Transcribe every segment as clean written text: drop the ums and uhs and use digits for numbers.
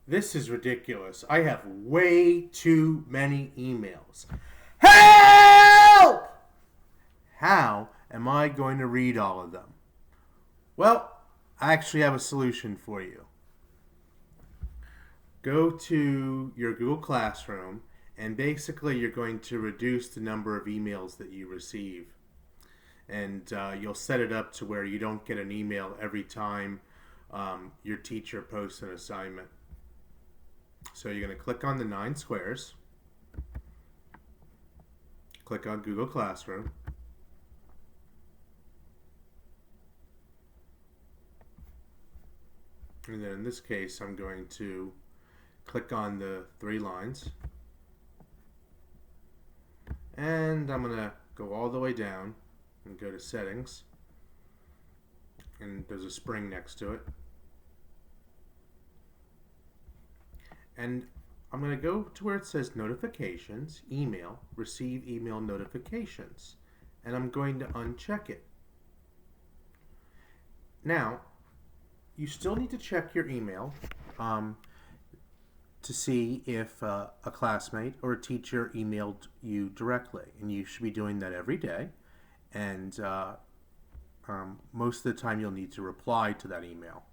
This is ridiculous. I have way too many emails. Help! How am I going to read all of them? Well, I actually have a solution for you. Go to your Google Classroom, and basically you're going to reduce the number of emails that you receive. And you'll set it up to where you don't get an email every time your teacher posts an assignment. So you're going to click on the 9 squares, click on Google Classroom, and then in this case I'm going to click on the 3 lines, and I'm going to go all the way down and go to settings, and there's a spring next to it. And I'm going to go to where it says notifications, email, receive email notifications. And I'm going to uncheck it. Now, you still need to check your email to see if a classmate or a teacher emailed you directly. And you should be doing that every day. And most of the time you'll need to reply to that email.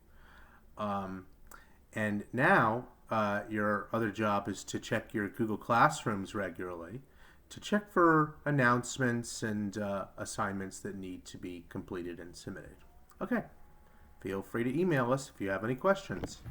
And now, your other job is to check your Google Classrooms regularly to check for announcements and assignments that need to be completed and submitted. Okay, feel free to email us if you have any questions.